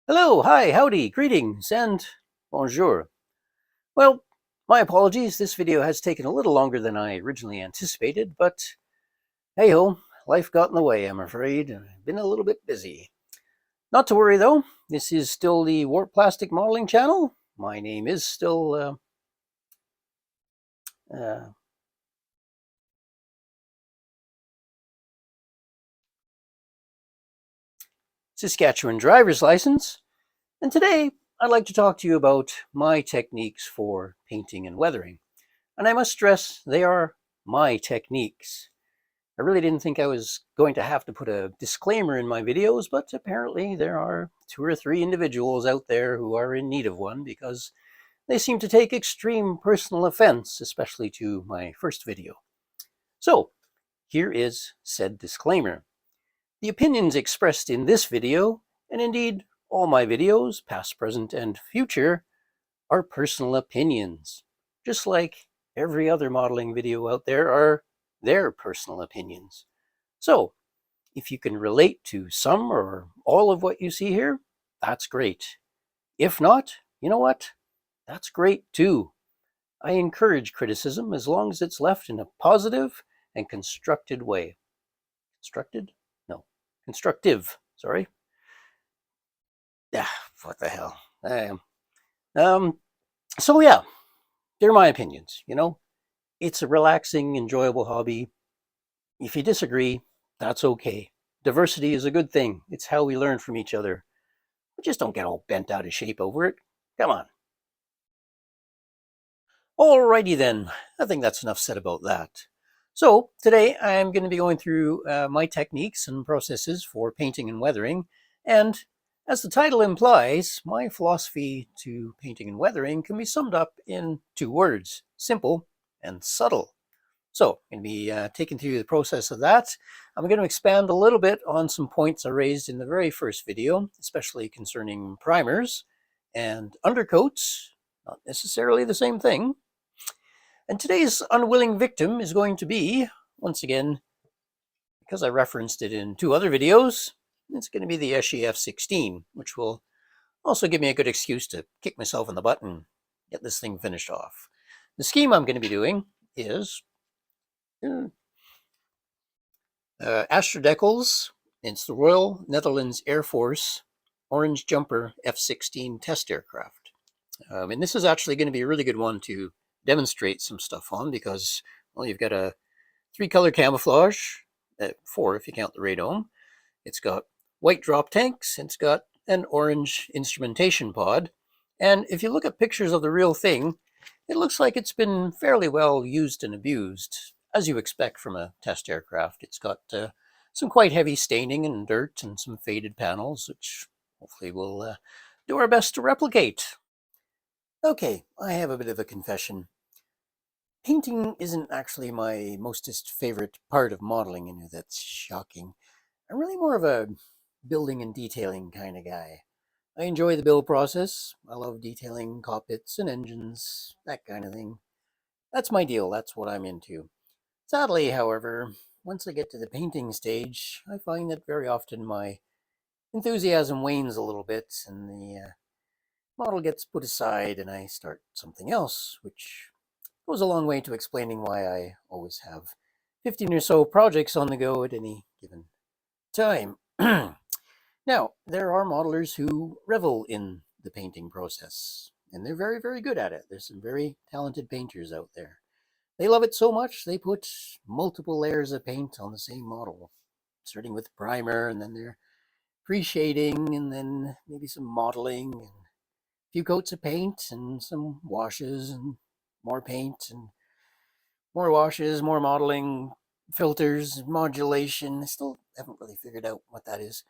Hello, hi, howdy, greetings, and bonjour. Well, my apologies, this video has taken a little longer than I originally anticipated, but hey ho, life got in the way, I'm afraid, and I've been a little bit busy. Not to worry though, this is still the Warp Plastic Modeling channel. My name is still uh, Saskatchewan driver's license, and today I'd like to talk to you about my techniques for painting and weathering. And I must stress, they are my techniques. I really didn't think I was going to have to put a disclaimer in my videos, but apparently there are two or three individuals out there who are in need of one because they seem to take extreme personal offense, especially to my first video. So, here is said disclaimer. The opinions expressed in this video, and indeed all my videos, past, present, and future, are personal opinions, just like every other modeling video out there are their personal opinions. So, if you can relate to some or all of what you see here, that's great. If not, you know what? That's great too. I encourage criticism as long as it's left in a positive and constructed way. Constructed? No. Constructive. Sorry. Yeah, what the hell. I am. Um, so yeah, they're my opinions, you know? It's a relaxing, enjoyable hobby. If you disagree, that's okay. Diversity is a good thing. It's how we learn from each other. Just don't get all bent out of shape over it. Come on. Alrighty then. I think that's enough said about that. So today I'm going to be going through my techniques and processes for painting and weathering. And as the title implies, my philosophy to painting and weathering can be summed up in two words: simple and subtle. So I'm going to be taking through the process of that. I'm going to expand a little bit on some points I raised in the very first video, especially concerning primers and undercoats, not necessarily the same thing. And today's unwilling victim is going to be, once again, because I referenced it in two other videos, it's going to be the Eschi F16, which will also give me a good excuse to kick myself in the butt and get this thing finished off. The scheme I'm going to be doing is Astrodecals. It's the Royal Netherlands Air Force Orange Jumper F-16 test aircraft. And this is actually going to be a really good one to demonstrate some stuff on because, well, you've got a three-color camouflage, four if you count the radome. It's got white drop tanks, and it's got an orange instrumentation pod. And if you look at pictures of the real thing, it looks like it's been fairly well used and abused, as you expect from a test aircraft. It's got some quite heavy staining and dirt and some faded panels, which hopefully we'll do our best to replicate. Okay, I have a bit of a confession. Painting isn't actually my mostest favorite part of modeling, and that's shocking. I'm really more of a building and detailing kind of guy. I enjoy the build process. I love detailing cockpits and engines, that kind of thing. That's my deal, that's what I'm into. Sadly, however, once I get to the painting stage, I find that very often my enthusiasm wanes a little bit and the model gets put aside and I start something else, which goes a long way to explaining why I always have 15 or so projects on the go at any given time. Now, there are modelers who revel in the painting process, and they're very, very good at it. There's some very talented painters out there. They love it so much, they put multiple layers of paint on the same model, starting with primer, and then they're pre-shading, and then maybe some modeling, and a few coats of paint, and some washes, and more paint, and more washes, more modeling, filters, modulation. I still haven't really figured out what that is.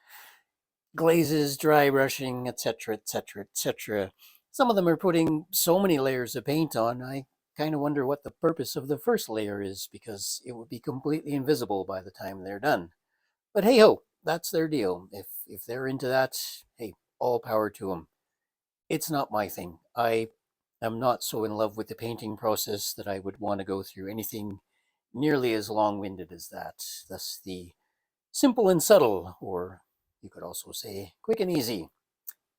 Glazes, dry brushing, etc., etc., etc. Some of them are putting so many layers of paint on, I kind of wonder what the purpose of the first layer is, because it would be completely invisible by the time they're done. But hey ho, that's their deal. If they're into that, hey, all power to them. It's not my thing. I am not so in love with the painting process that I would want to go through anything nearly as long-winded as that. Thus the simple and subtle, or you could also say quick and easy.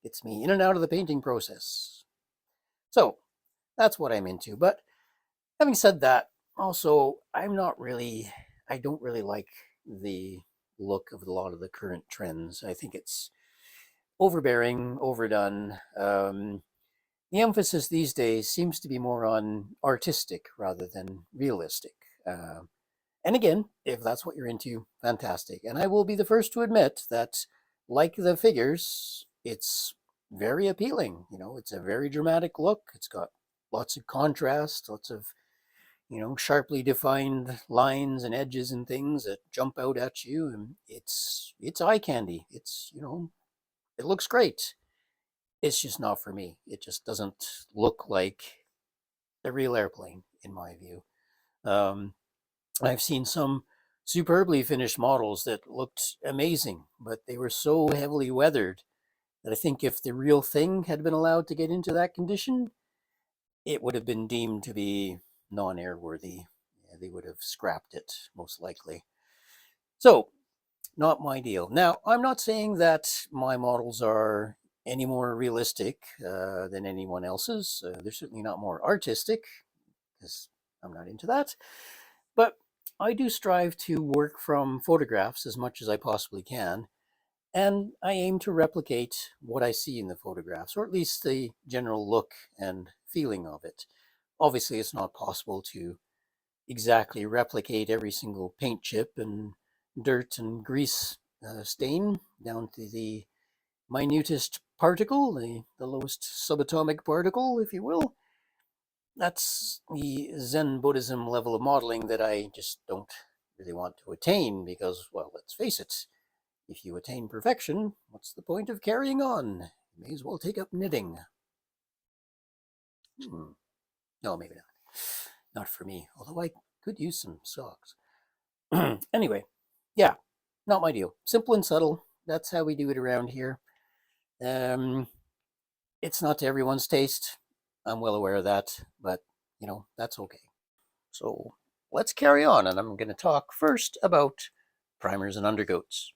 Gets me in and out of the painting process. So that's what I'm into. But having said that, also, I don't really like the look of a lot of the current trends. I think it's overbearing, overdone. The emphasis these days seems to be more on artistic rather than realistic. Uh, and again, if that's what you're into, fantastic. And I will be the first to admit that, like the figures, it's very appealing. You know, it's a very dramatic look. It's got lots of contrast, lots of, sharply defined lines and edges and things that jump out at you. And it's eye candy. It looks great. It's just not for me. It just doesn't look like a real airplane, in my view. Um, I've seen some superbly finished models that looked amazing, but they were so heavily weathered that I think if the real thing had been allowed to get into that condition, it would have been deemed to be non-airworthy. Yeah, they would have scrapped it, most likely. So, not my deal. Now, I'm not saying that my models are any more realistic than anyone else's. They're certainly not more artistic, because I'm not into that. But I do strive to work from photographs as much as I possibly can, and I aim to replicate what I see in the photographs, or at least the general look and feeling of it. Obviously, it's not possible to exactly replicate every single paint chip and dirt and grease stain down to the minutest particle, the lowest subatomic particle, if you will. That's the Zen Buddhism level of modeling that I just don't really want to attain because, well, let's face it, if you attain perfection, what's the point of carrying on? You may as well take up knitting. No, maybe not. Not for me, although I could use some socks. Anyway, yeah, not my deal. Simple and subtle. That's how we do it around here. Um, it's not to everyone's taste. I'm well aware of that, but that's okay. So let's carry on, and I'm going to talk first about primers and undercoats.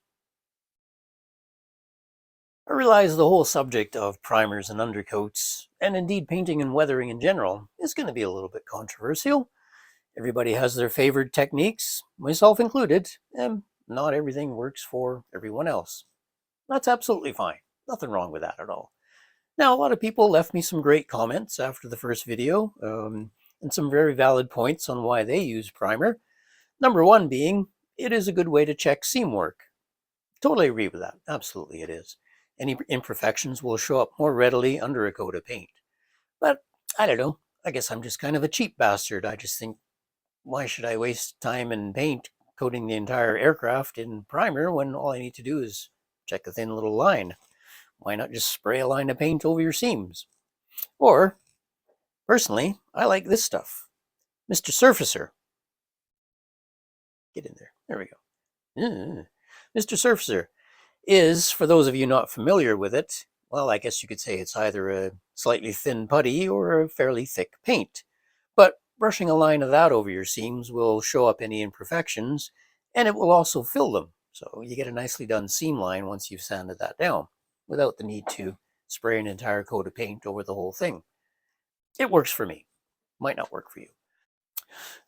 I realize the whole subject of primers and undercoats, and indeed painting and weathering in general, is going to be a little bit controversial. Everybody has their favorite techniques, myself included, and not everything works for everyone else. That's absolutely fine. Nothing wrong with that at all. Now, a lot of people left me some great comments after the first video, and some very valid points on why they use primer. Number one being, it is a good way to check seam work. Totally agree with that. Absolutely it is. Any imperfections will show up more readily under a coat of paint. But I don't know. I guess I'm just kind of a cheap bastard. I just think, why should I waste time in paint coating the entire aircraft in primer when all I need to do is check a thin little line? Why not just spray a line of paint over your seams? Or, personally, I like this stuff. Mr. Surfacer. Get in there. There we go. Mr. Surfacer is, for those of you not familiar with it, well, I guess you could say it's either a slightly thin putty or a fairly thick paint. But brushing a line of that over your seams will show up any imperfections, and it will also fill them. So you get a nicely done seam line once you've sanded that down, without the need to spray an entire coat of paint over the whole thing. It works for me. Might not work for you.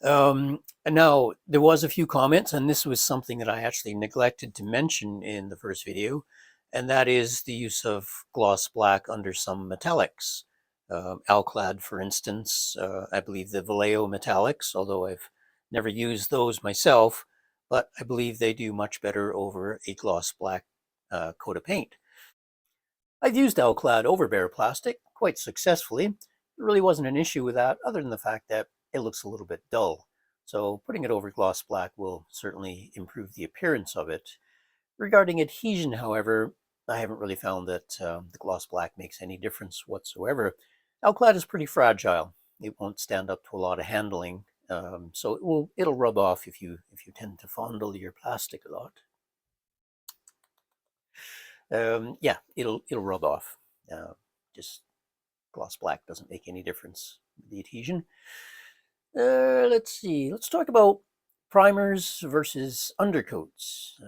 And now, there was a few comments, and this was something that I actually neglected to mention in the first video, and that is the use of gloss black under some metallics. Alclad, for instance, I believe the Vallejo metallics, although I've never used those myself, but I believe they do much better over a gloss black coat of paint. I've used Alclad over bare plastic quite successfully. There really wasn't an issue with that, other than the fact that it looks a little bit dull. So putting it over gloss black will certainly improve the appearance of it. Regarding adhesion, however, I haven't really found that the gloss black makes any difference whatsoever. Alclad is pretty fragile. It won't stand up to a lot of handling, so it'll rub off if you tend to fondle your plastic a lot. Yeah, it'll rub off. Just gloss black doesn't make any difference with the adhesion. Let's see. Let's talk about primers versus undercoats,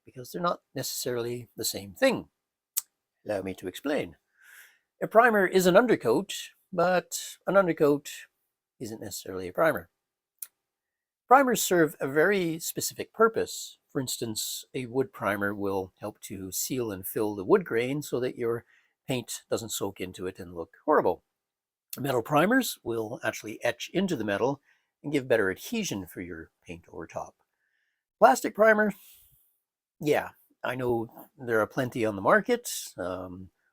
because they're not necessarily the same thing. Allow me to explain. A primer is an undercoat, but an undercoat isn't necessarily a primer. Primers serve a very specific purpose. For instance, a wood primer will help to seal and fill the wood grain so that your paint doesn't soak into it and look horrible. Metal primers will actually etch into the metal and give better adhesion for your paint over top. Plastic primer, yeah, I know there are plenty on the market. A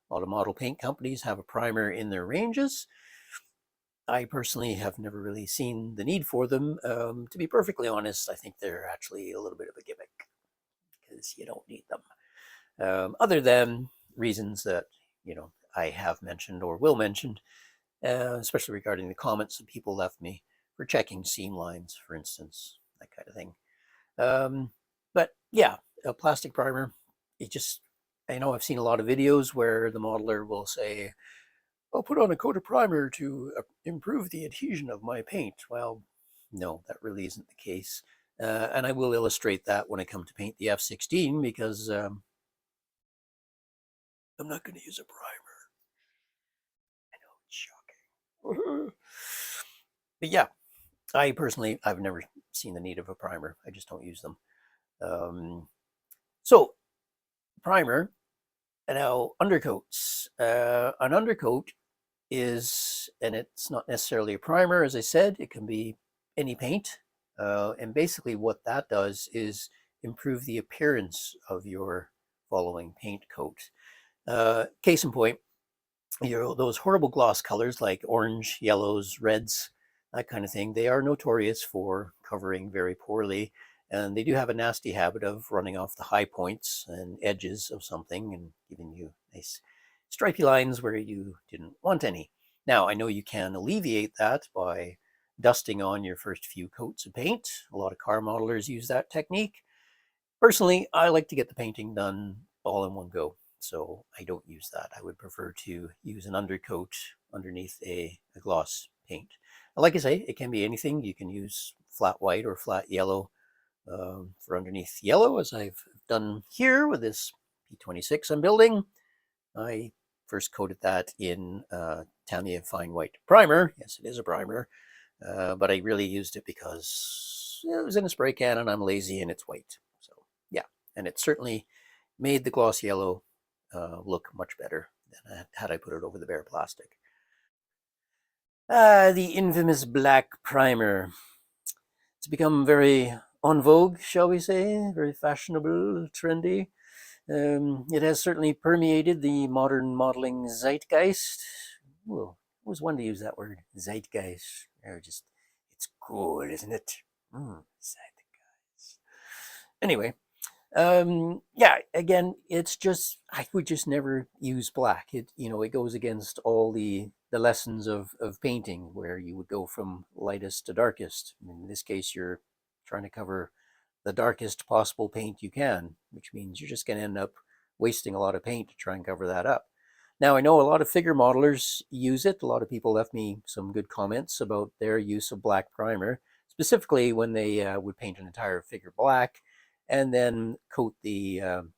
lot of model paint companies have a primer in their ranges. I personally have never really seen the need for them. To be perfectly honest, I think they're actually a little bit of a gimmick because you don't need them. Other than reasons that, I have mentioned or will mention, especially regarding the comments that people left me for checking seam lines, for instance, that kind of thing. But yeah, a plastic primer, it just, I know I've seen a lot of videos where the modeler will say, I'll put on a coat of primer to improve the adhesion of my paint. Well, no, that really isn't the case. And I will illustrate that when I come to paint the F16 because I'm not going to use a primer. I know it's shocking. But yeah, I've never seen the need of a primer. I just don't use them. So, primer, now undercoats. An undercoat is, and it's not necessarily a primer, as I said, it can be any paint. And basically, what that does is improve the appearance of your following paint coat. Case in point, those horrible gloss colors like orange, yellows, reds, that kind of thing, they are notorious for covering very poorly. And they do have a nasty habit of running off the high points and edges of something and giving you nice stripy lines where you didn't want any. Now, I know you can alleviate that by dusting on your first few coats of paint. A lot of car modelers use that technique. Personally, I like to get the painting done all in one go, so I don't use that. I would prefer to use an undercoat underneath a gloss paint. Like I say, it can be anything. You can use flat white or flat yellow for underneath yellow, as I've done here with this P26 I'm building. I first coated that in Tamiya Fine White Primer. Yes, it is a primer, but I really used it because it was in a spray can and I'm lazy and it's white. So yeah, and it certainly made the gloss yellow look much better than had I put it over the bare plastic. The infamous black primer. It's become very en vogue, shall we say, very fashionable, trendy. It has certainly permeated the modern modeling zeitgeist. Well, I always wanted to use that word, zeitgeist. It's cool, isn't it? Zeitgeist. Anyway, yeah, again, it's just I would just never use black. It goes against all the lessons of painting where you would go from lightest to darkest. In this case, you're trying to cover the darkest possible paint you can, which means you're just going to end up wasting a lot of paint to try and cover that up. Now, I know a lot of figure modelers use it. A lot of people left me some good comments about their use of black primer, specifically when they would paint an entire figure black and then coat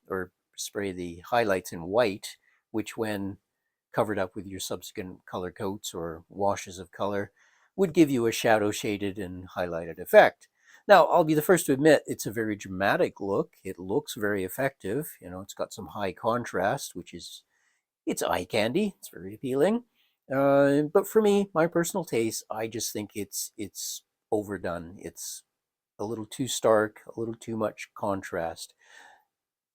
or spray the highlights in white, which when covered up with your subsequent color coats or washes of color would give you a shadow shaded and highlighted effect. Now, I'll be the first to admit it's a very dramatic look. It looks very effective. It's got some high contrast, it's eye candy. It's very appealing. But for me, my personal taste, I just think it's overdone. It's a little too stark, a little too much contrast.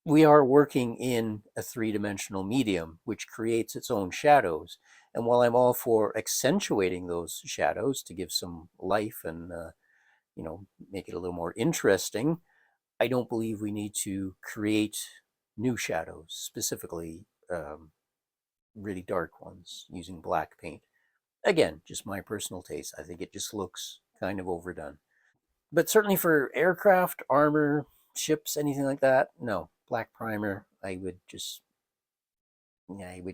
We are working in a three-dimensional medium, which creates its own shadows. And while I'm all for accentuating those shadows to give some life and make it a little more interesting, I don't believe we need to create new shadows, specifically really dark ones using black paint. Again, just my personal taste. I think it just looks kind of overdone. But certainly for aircraft, armor, ships, anything like that, no. Black primer, I would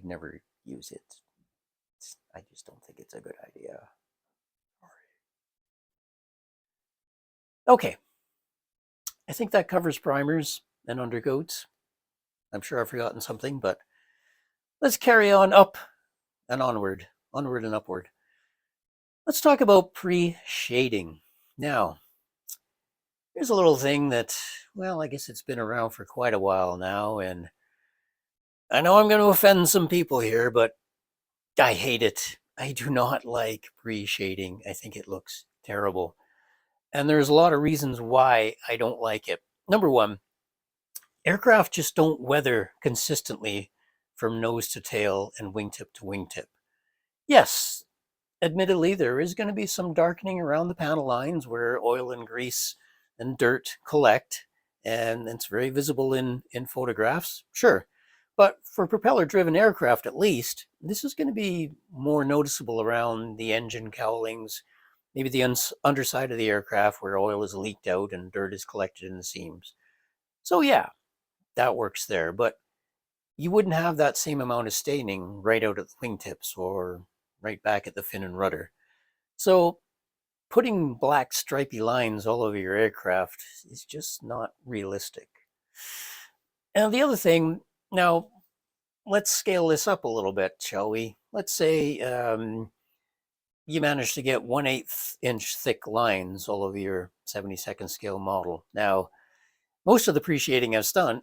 never use it. I just don't think it's a good idea. Okay, I think that covers primers and undercoats. I'm sure I've forgotten something, but Let's carry on up and onward, onward and upward. Let's talk about pre-shading. Now, here's a little thing that, well, I guess it's been around for quite a while now, and I know I'm going to offend some people here, but I hate it. I do not like pre-shading. I think it looks terrible. And there's a lot of reasons why I don't like it. Number one, aircraft just don't weather consistently from nose to tail and wingtip to wingtip. Yes, admittedly, there is going to be some darkening around the panel lines where oil and grease and dirt collect, and it's very visible in photographs, sure. But for propeller-driven aircraft, at least, this is going to be more noticeable around the engine cowlings, maybe the underside of the aircraft where oil is leaked out and dirt is collected in the seams. So yeah, that works there. But you wouldn't have that same amount of staining right out at the wingtips or right back at the fin and rudder. So putting black stripy lines all over your aircraft is just not realistic. And the other thing, now let's scale this up a little bit, shall we? Let's say you manage to get 1/8 inch thick lines all over your 72nd scale model. Now, most of the pre-shading I've done,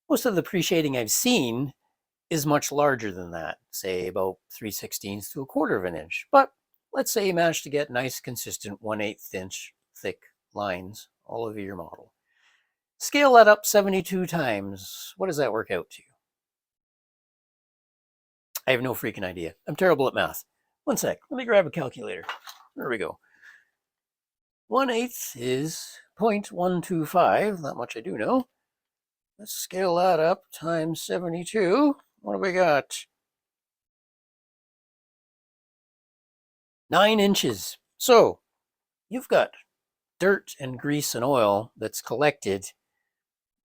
most of the pre-shading I've seen is much larger than that, say about 3/16 to 1/4 of an inch. But let's say you manage to get nice, consistent 1/8 inch thick lines all over your model. Scale that up 72 times. What does that work out to? I have no freaking idea. I'm terrible at math. One sec. Let me grab a calculator. There we go. 1/8 is 0.125. That much I do know. Let's scale that up times 72. What do we got? 9 inches. So you've got dirt and grease and oil that's collected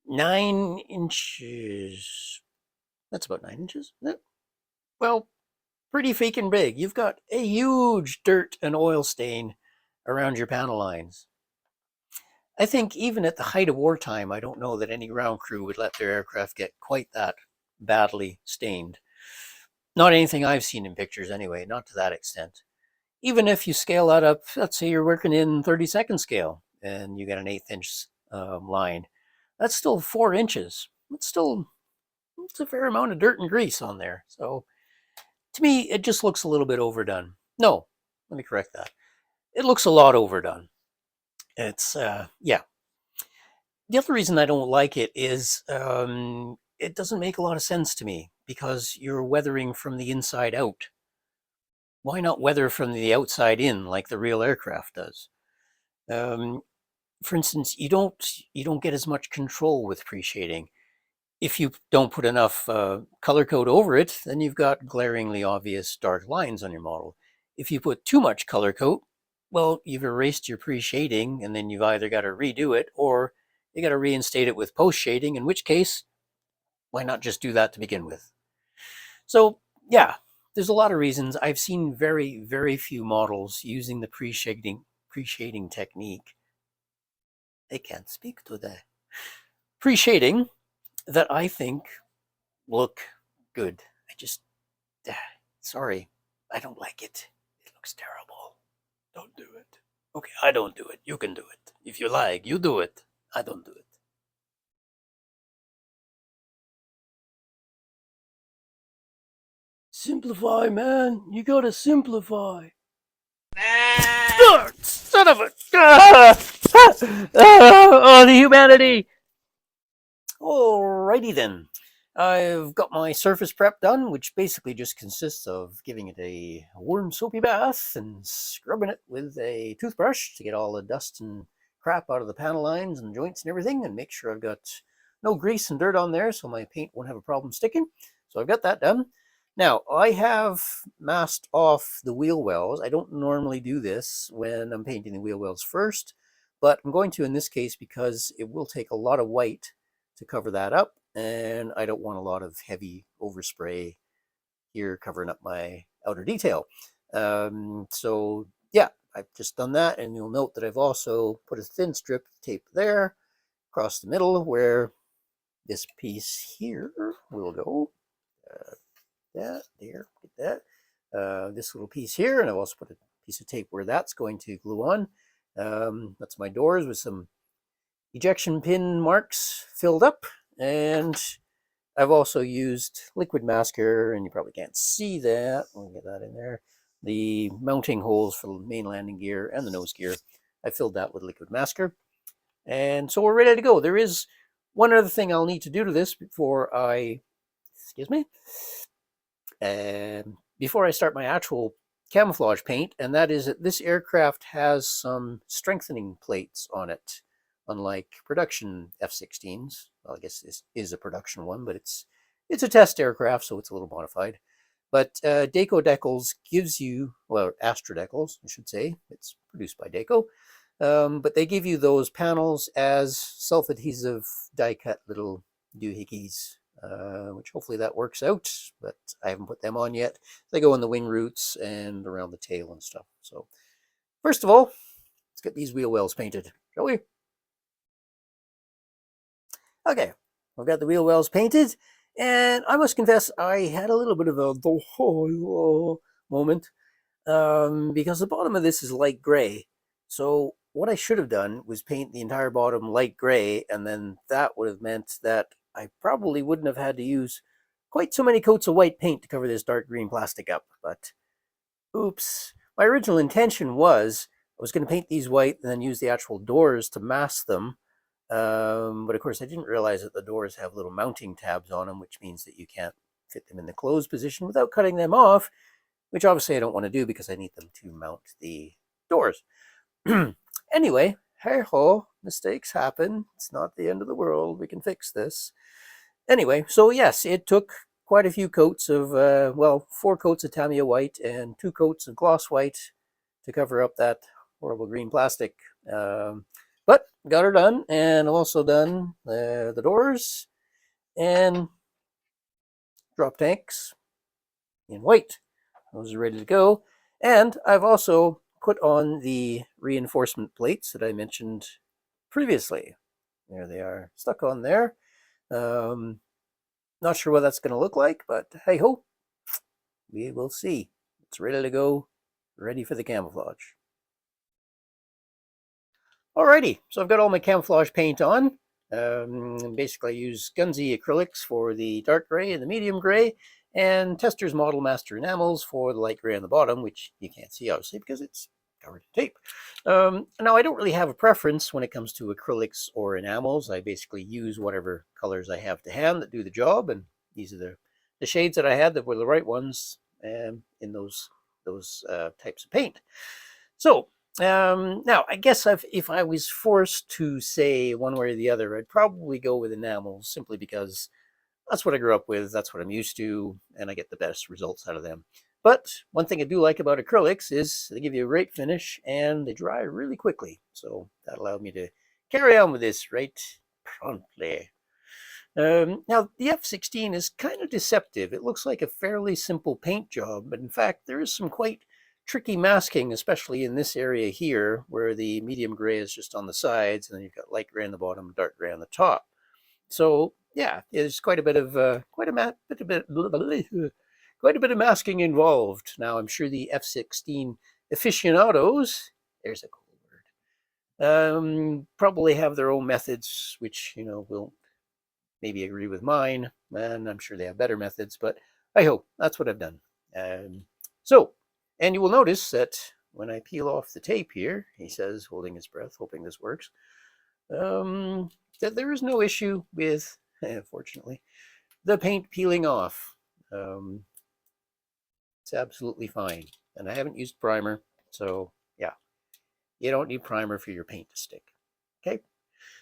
9 inches. That's about 9 inches. Well, pretty freaking big. You've got a huge dirt and oil stain around your panel lines. I think even at the height of wartime, I don't know that any ground crew would let their aircraft get quite that badly stained. Not anything I've seen in pictures anyway, not to that extent. Even if you scale that up, let's say you're working in 32nd scale and you get an 1/8 inch line, that's still 4 inches. It's a fair amount of dirt and grease on there. So to me, it just looks a little bit overdone. No, let me correct that. It looks a lot overdone. It's, yeah. The other reason I don't like it is it doesn't make a lot of sense to me because you're weathering from the inside out. Why not weather from the outside in like the real aircraft does? Um, for instance, you don't get as much control with pre-shading. If you don't put enough color code over it, then you've got glaringly obvious dark lines on your model. If you put too much color coat, well, you've erased your pre-shading, and then you've either got to redo it or you got to reinstate it with post-shading, in which case, why not just do that to begin with? So, yeah, there's a lot of reasons. I've seen very, very few models using the pre-shading technique. I can't speak today. Pre-shading that I think look good. I just, sorry, I don't like it. It looks terrible. Don't do it. Okay, I don't do it. You can do it. If you like, you do it. I don't do it. Simplify, man. You gotta simplify. Son of a. Oh, the humanity. Alrighty then. I've got my surface prep done, which basically just consists of giving it a warm soapy bath and scrubbing it with a toothbrush to get all the dust and crap out of the panel lines and joints and everything and make sure I've got no grease and dirt on there so my paint won't have a problem sticking. So I've got that done. Now, I have masked off the wheel wells. I don't normally do this when I'm painting the wheel wells first, but I'm going to in this case because it will take a lot of white to cover that up, and I don't want a lot of heavy overspray here covering up my outer detail. So yeah, I've just done that, and you'll note that I've also put a thin strip of tape there across the middle where this piece here will go. That there, get that. This little piece here, and I've also put a piece of tape where that's going to glue on. That's my doors with some ejection pin marks filled up, and I've also used liquid masker, and you probably can't see that. I'll get that in there. The mounting holes for the main landing gear and the nose gear, I filled that with liquid masker. And so we're ready to go. There is one other thing I'll need to do to this before I, excuse me, before I start my actual camouflage paint, and that is that this aircraft has some strengthening plates on it, unlike production F-16s. Well, I guess this is a production one, but it's a test aircraft, so it's a little modified. But Daco Decals gives you, well, Astra Decals, I should say. It's produced by Daco. But they give you those panels as self-adhesive die-cut little doohickeys, which hopefully that works out, but I haven't put them on yet. They go in the wing roots and around the tail and stuff. So first of all, let's get these wheel wells painted, shall we? Okay, I've got the wheel wells painted, and I must confess I had a little bit of a moment because the bottom of this is light gray. So what I should have done was paint the entire bottom light gray, and then that would have meant that I probably wouldn't have had to use quite so many coats of white paint to cover this dark green plastic up. But oops, my original intention was I was going to paint these white and then use the actual doors to mask them. But of course I didn't realize that the doors have little mounting tabs on them, which means that you can't fit them in the closed position without cutting them off, which obviously I don't want to do because I need them to mount the doors. Anyway, hey ho, mistakes happen. It's not the end of the world. We can fix this. Anyway, so yes, it took quite a few coats of, well, 4 coats of Tamiya white and 2 coats of gloss white to cover up that horrible green plastic. But got her done, and I've also done the doors and drop tanks in white. Those are ready to go. And I've also put on the reinforcement plates that I mentioned previously. There they are, stuck on there. Not sure what that's going to look like, but hey ho, we will see. It's ready to go, ready for the camouflage. Alrighty, so I've got all my camouflage paint on. Basically, I use Gunzy acrylics for the dark gray and the medium gray, and Tester's Model Master enamels for the light gray on the bottom, which you can't see obviously because it's covered in tape. Now, I don't really have a preference when it comes to acrylics or enamels. I basically use whatever colors I have to hand that do the job, and these are the shades that I had that were the right ones in those types of paint. So now, I guess if I was forced to say one way or the other, I'd probably go with enamels simply because that's what I grew up with, that's what I'm used to, and I get the best results out of them. But one thing I do like about acrylics is they give you a great finish and they dry really quickly. So that allowed me to carry on with this right promptly. Now, the F-16 is kind of deceptive. It looks like a fairly simple paint job, but in fact, there is some quite tricky masking, especially in this area here, where the medium gray is just on the sides, and then you've got light gray on the bottom, dark gray on the top. So yeah, there's quite a bit of quite a bit of masking involved. Now, I'm sure the F-16 aficionados, there's a cool word, probably have their own methods, which will maybe agree with mine, and I'm sure they have better methods. But I hope that's what I've done. And you will notice that when I peel off the tape here, he says, holding his breath, hoping this works, that there is no issue with, fortunately, the paint peeling off. It's absolutely fine. And I haven't used primer, so yeah, you don't need primer for your paint to stick. Okay,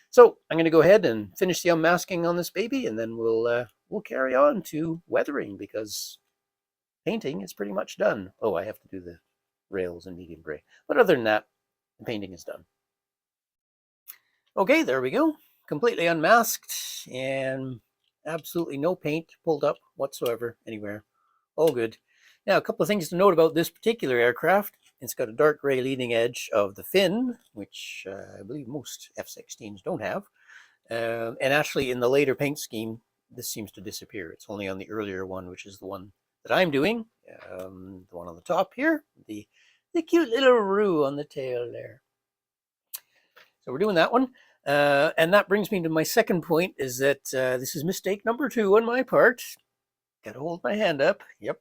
so I'm going to go ahead and finish the unmasking on this baby, and then we'll carry on to weathering because painting is pretty much done. Oh, I have to do the rails in medium gray. But other than that, the painting is done. Okay, there we go. Completely unmasked and absolutely no paint pulled up whatsoever anywhere. All good. Now, a couple of things to note about this particular aircraft. It's got a dark gray leading edge of the fin, which I believe most F-16s don't have. And actually, in the later paint scheme, this seems to disappear. It's only on the earlier one, which is the one that I'm doing, the one on the top here, the cute little roux on the tail there. So we're doing that one. And that brings me to my second point, is that this is mistake number 2 on my part. Gotta hold my hand up. Yep.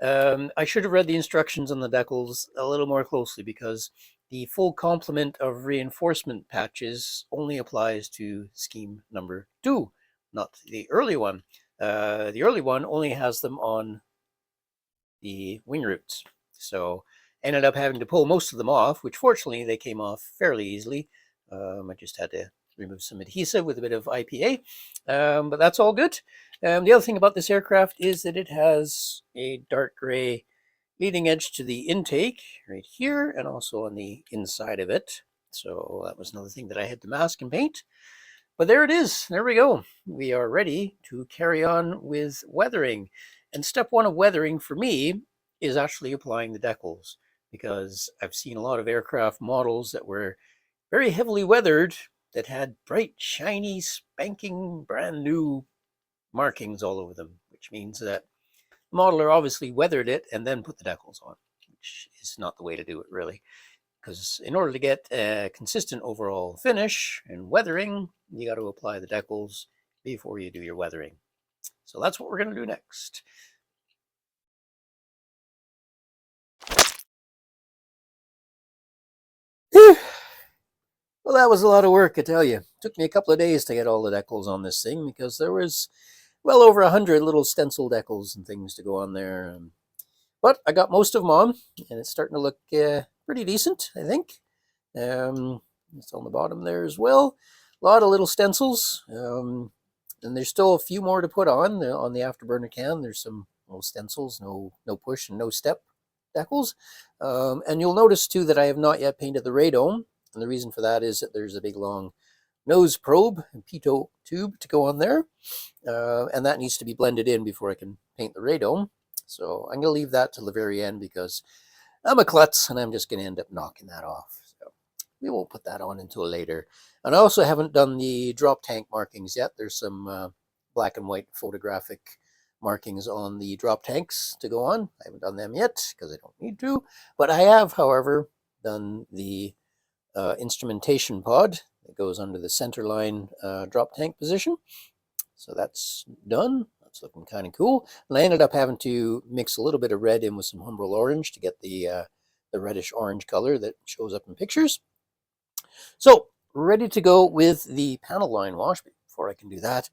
I should have read the instructions on the decals a little more closely, because the full complement of reinforcement patches only applies to scheme number 2, not the early one. The early one only has them on the wing roots. So ended up having to pull most of them off, which fortunately they came off fairly easily. I just had to remove some adhesive with a bit of IPA, but that's all good. The other thing about this aircraft is that it has a dark gray leading edge to the intake right here, and also on the inside of it. So that was another thing that I had to mask and paint. But there it is. There we go. We are ready to carry on with weathering. And step 1 of weathering for me is actually applying the decals, because I've seen a lot of aircraft models that were very heavily weathered that had bright, shiny, spanking, brand new markings all over them, which means that the modeler obviously weathered it and then put the decals on, which is not the way to do it, really. Because in order to get a consistent overall finish and weathering, you got to apply the decals before you do your weathering. So that's what we're going to do next. Well, that was a lot of work, I tell you. It took me a couple of days to get all the decals on this thing, because there was well over 100 little stencil decals and things to go on there. But I got most of them on, and it's starting to look pretty decent, I think. It's on the bottom there as well. A lot of little stencils. And there's still a few more to put on the afterburner can. There's some little stencils, no push and no step decals. And you'll notice too that I have not yet painted the radome. And the reason for that is that there's a big long nose probe and pitot tube to go on there. And that needs to be blended in before I can paint the radome. So I'm going to leave that till the very end, because I'm a klutz and I'm just going to end up knocking that off. So we won't put that on until later. And I also haven't done the drop tank markings yet. There's some black and white photographic markings on the drop tanks to go on. I haven't done them yet because I don't need to. But I have, however, done the instrumentation pod that goes under the centerline drop tank position. So that's done. That's looking kind of cool. And I ended up having to mix a little bit of red in with some Humbrol orange to get the reddish orange color that shows up in pictures. So ready to go with the panel line wash. Before I can do that,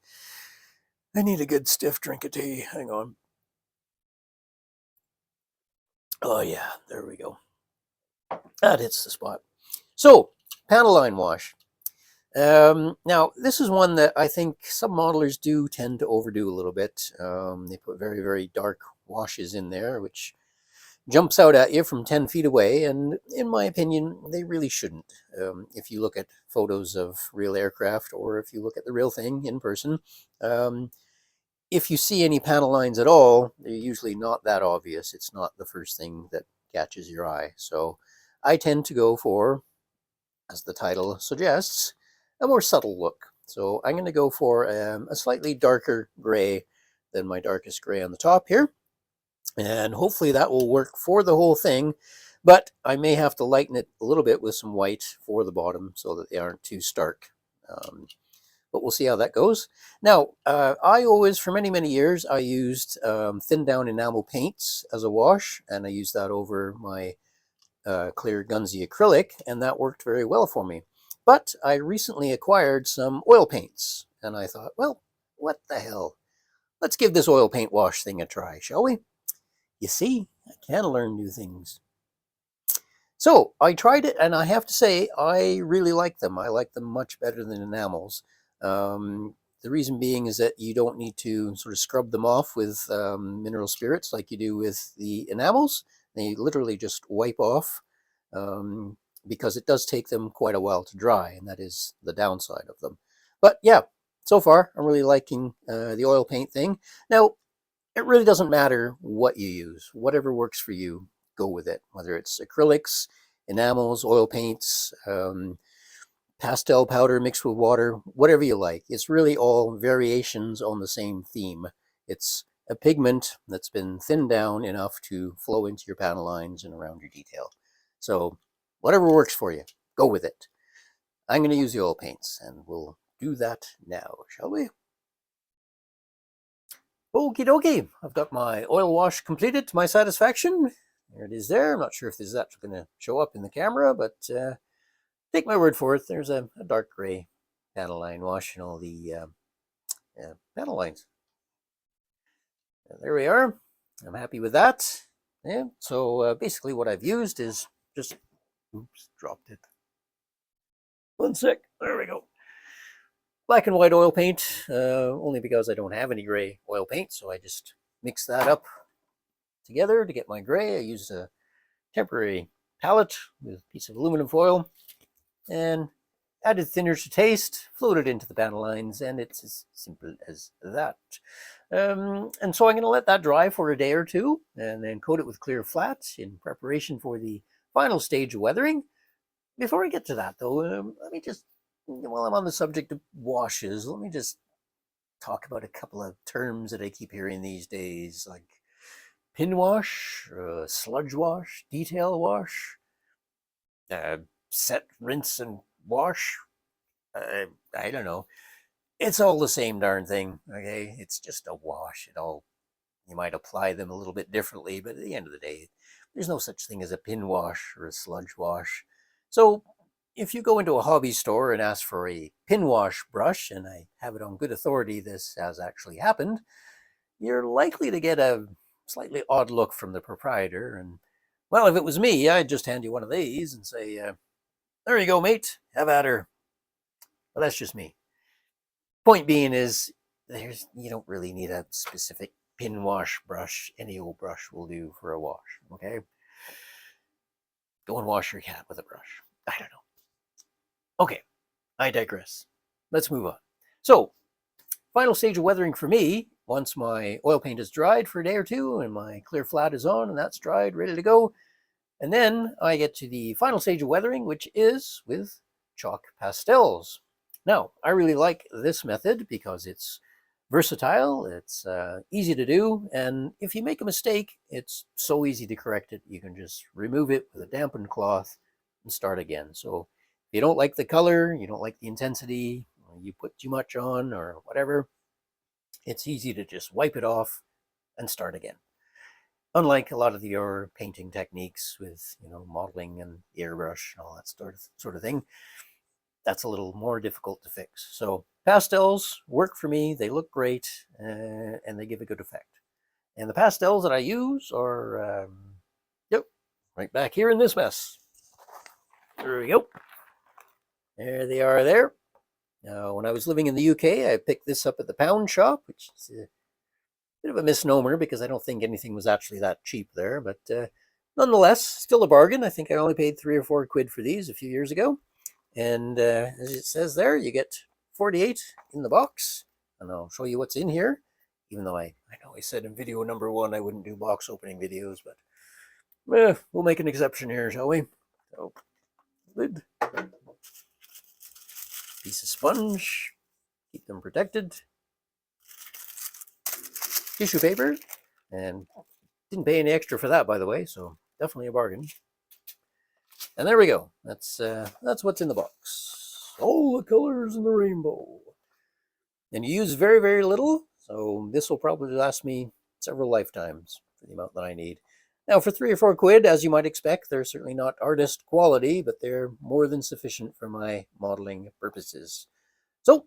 I need a good stiff drink of tea. Hang on. Oh yeah, there we go. That hits the spot. So panel line wash. Now, this is one that I think some modelers do tend to overdo a little bit. They put very, very dark washes in there, which jumps out at you from 10 feet away. And in my opinion, they really shouldn't. If you look at photos of real aircraft, or if you look at the real thing in person, if you see any panel lines at all, they're usually not that obvious. It's not the first thing that catches your eye. So I tend to go for, as the title suggests, a more subtle look. So I'm going to go for a slightly darker gray than my darkest gray on the top here. And hopefully that will work for the whole thing. But I may have to lighten it a little bit with some white for the bottom so that they aren't too stark. But we'll see how that goes. Now, I always, for many, many years, I used thin down enamel paints as a wash. And I used that over my clear Gunsy acrylic, and that worked very well for me. But I recently acquired some oil paints, and I thought, well, what the hell? Let's give this oil paint wash thing a try, shall we? You see, I can learn new things. So I tried it, and I have to say, I really like them. I like them much better than enamels. The reason being is that you don't need to sort of scrub them off with mineral spirits like you do with the enamels. They literally just wipe off, because it does take them quite a while to dry, and that is the downside of them. But yeah, so far I'm really liking the oil paint thing. Now, it really doesn't matter what you use. Whatever works for you, go with it. Whether it's acrylics, enamels, oil paints, pastel powder mixed with water, whatever you like. It's really all variations on the same theme. It's a pigment that's been thinned down enough to flow into your panel lines and around your detail. So whatever works for you, go with it. I'm going to use the oil paints, and we'll do that now, shall we? Okie dokie, I've got my oil wash completed to my satisfaction. There it is there. I'm not sure if this is actually going to show up in the camera, but take my word for it, there's a dark gray panel line wash in all the panel lines. And there we are. I'm happy with that. Yeah, so basically what I've used is just, oops, dropped it. One sec, there we go. Black and white oil paint, only because I don't have any gray oil paint, so I just mix that up together to get my gray. I used a temporary palette with a piece of aluminum foil and added thinner to taste, floated into the panel lines, and it's as simple as that. And so I'm going to let that dry for a day or two, and then coat it with clear flat in preparation for the final stage of weathering. Before I get to that, though, let me just, while I'm on the subject of washes, let me just talk about a couple of terms that I keep hearing these days, like pin wash, sludge wash, detail wash, set, rinse, and wash. I don't know. It's all the same darn thing, okay? It's just a wash. You might apply them a little bit differently, but at the end of the day, there's no such thing as a pin wash or a sludge wash. So if you go into a hobby store and ask for a pin wash brush, and I have it on good authority this has actually happened, you're likely to get a slightly odd look from the proprietor. And, well, if it was me, I'd just hand you one of these and say, there you go, mate, have at her. But that's just me. Point being is, you don't really need a specific pin wash brush. Any old brush will do for a wash, okay? Go and wash your cat with a brush. I don't know. Okay, I digress. Let's move on. So, final stage of weathering for me, once my oil paint is dried for a day or two and my clear flat is on and that's dried, ready to go. And then I get to the final stage of weathering, which is with chalk pastels. Now, I really like this method because it's versatile, it's easy to do, and if you make a mistake, it's so easy to correct it. You can just remove it with a dampened cloth and start again. So if you don't like the color, you don't like the intensity, you put too much on or whatever, it's easy to just wipe it off and start again. Unlike a lot of your painting techniques with, modeling and airbrush and all that sort of thing, that's a little more difficult to fix. So pastels work for me. They look great, and they give a good effect. And the pastels that I use are, right back here in this mess. There we go. There they are there. Now, when I was living in the UK, I picked this up at the pound shop, which is a bit of a misnomer because I don't think anything was actually that cheap there. But nonetheless, still a bargain. I think I only paid £3 or £4 for these a few years ago. And as it says there, you get 48 in the box. And I'll show you what's in here, even though I know I said in video number 1 I wouldn't do box opening videos, but we'll make an exception here, shall we? So, lid, piece of sponge, keep them protected, tissue paper, and didn't pay any extra for that, by the way, so definitely a bargain. And there we go. That's what's in the box. All the colors in the rainbow. And you use very, very little, so this will probably last me several lifetimes for the amount that I need. Now, for £3 or £4, as you might expect, they're certainly not artist quality, but they're more than sufficient for my modeling purposes. So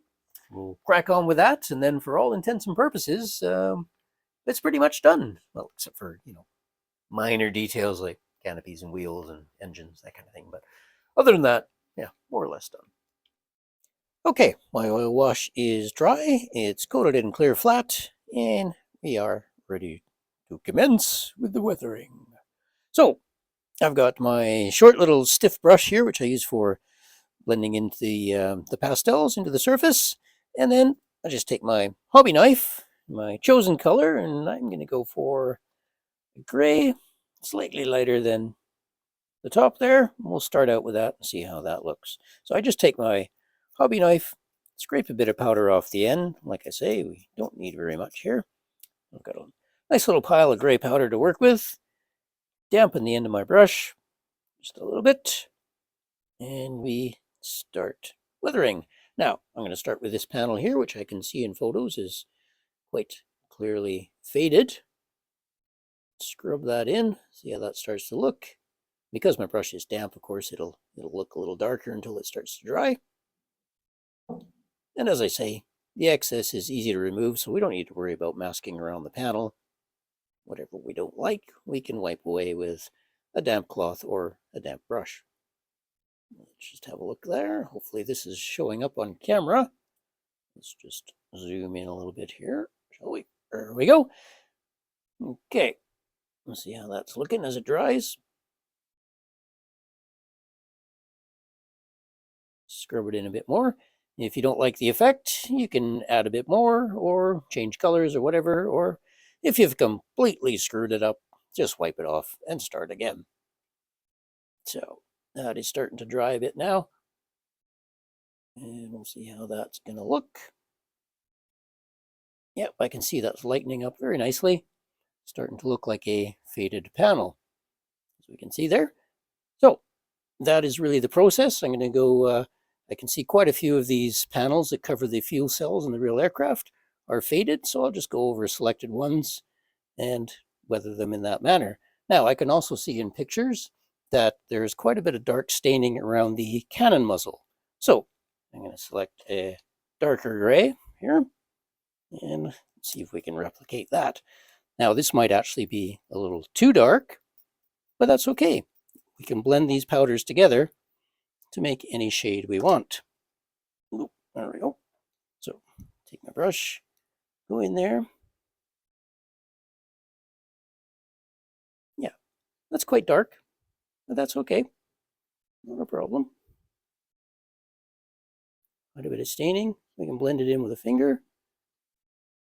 we'll crack on with that, and then for all intents and purposes, it's pretty much done. Well, except for, minor details like canopies and wheels and engines, that kind of thing. But other than that, yeah, more or less done. Okay, my oil wash is dry. It's coated in clear flat, and we are ready to commence with the weathering. So, I've got my short little stiff brush here, which I use for blending into the pastels into the surface, and then I just take my hobby knife, my chosen color, and I'm going to go for a gray, slightly lighter than the top there. We'll start out with that and see how that looks. So I just take my hobby knife, scrape a bit of powder off the end. Like I say, we don't need very much here. I've got a nice little pile of gray powder to work with. Dampen the end of my brush just a little bit, and we start weathering. Now, I'm going to start with this panel here, which I can see in photos is quite clearly faded. Scrub that in, see how that starts to look. Because my brush is damp, of course, it'll look a little darker until it starts to dry. And as I say, the excess is easy to remove, so we don't need to worry about masking around the panel. Whatever we don't like, we can wipe away with a damp cloth or a damp brush. Let's just have a look there. Hopefully this is showing up on camera. Let's just zoom in a little bit here, shall we? There we go. Okay, let's see how that's looking as it dries. Scrub it in a bit more. If you don't like the effect, you can add a bit more or change colors or whatever. Or if you've completely screwed it up, just wipe it off and start again. So that is starting to dry a bit now. And we'll see how that's going to look. Yep, I can see that's lightening up very nicely. Starting to look like a faded panel, as we can see there. So that is really the process. I'm going to go, I can see quite a few of these panels that cover the fuel cells in the real aircraft are faded, so I'll just go over selected ones and weather them in that manner. Now, I can also see in pictures that there's quite a bit of dark staining around the cannon muzzle. So I'm going to select a darker gray here and see if we can replicate that. Now, this might actually be a little too dark, but that's okay. We can blend these powders together to make any shade we want. Ooh, there we go. So take my brush, go in there. Yeah, that's quite dark, but that's okay. Not a problem. Quite a bit of staining. We can blend it in with a finger.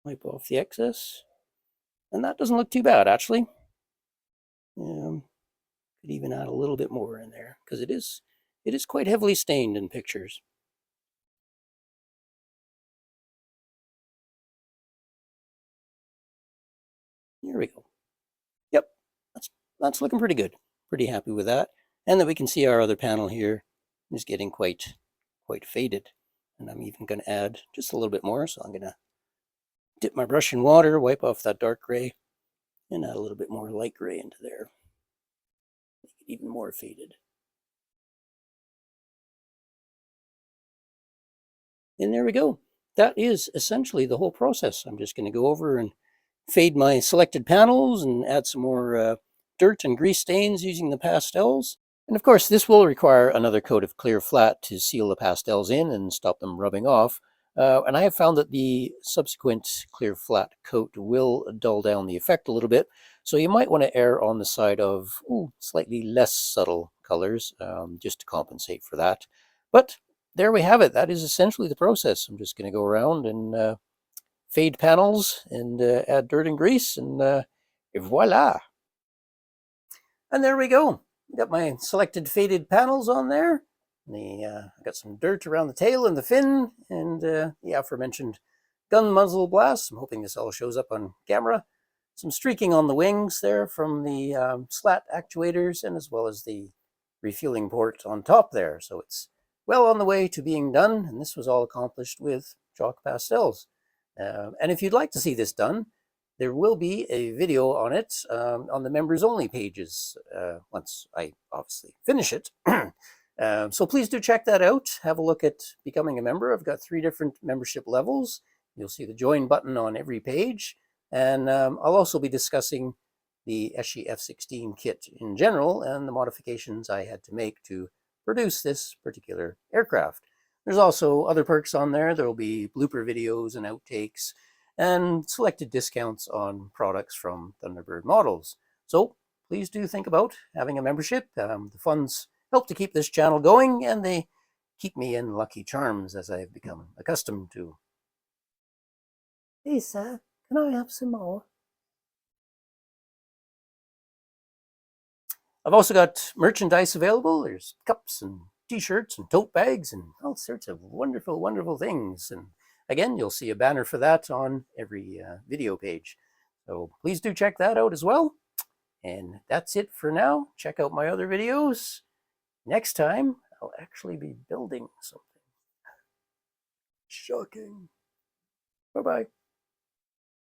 Wipe off the excess. And that doesn't look too bad, actually. Could even add a little bit more in there, because it is quite heavily stained in pictures. Here we go. Yep, that's looking pretty good. Pretty happy with that. And then we can see our other panel here is getting quite faded. And I'm even going to add just a little bit more. So I'm going to dip my brush in water, wipe off that dark gray, and add a little bit more light gray into there. Make it even more faded. And there we go. That is essentially the whole process. I'm just going to go over and fade my selected panels and add some more dirt and grease stains using the pastels. And of course, this will require another coat of clear flat to seal the pastels in and stop them rubbing off. And I have found that the subsequent clear flat coat will dull down the effect a little bit. So you might want to err on the side of slightly less subtle colors just to compensate for that. But there we have it. That is essentially the process. I'm just going to go around and fade panels and add dirt and grease, and voila. And there we go. Got my selected faded panels on there. I got some dirt around the tail and the fin, and the aforementioned gun muzzle blast. I'm hoping this all shows up on camera. Some streaking on the wings there from the slat actuators, and as well as the refueling port on top there. So it's well on the way to being done, and this was all accomplished with chalk pastels. And if you'd like to see this done, there will be a video on it on the members only pages once I obviously finish it. So please do check that out. Have a look at becoming a member. I've got 3 different membership levels. You'll see the join button on every page. And I'll also be discussing the Eschi F-16 kit in general and the modifications I had to make to produce this particular aircraft. There's also other perks on there. There will be blooper videos and outtakes and selected discounts on products from Thunderbird models. So please do think about having a membership. The funds help to keep this channel going, and they keep me in lucky charms as I've become accustomed to. Lisa, can I have some more? I've also got merchandise available. There's cups and t-shirts and tote bags and all sorts of wonderful, wonderful things. And again, you'll see a banner for that on every video page. So please do check that out as well. And that's it for now. Check out my other videos. Next time, I'll actually be building something. Shocking. Bye-bye.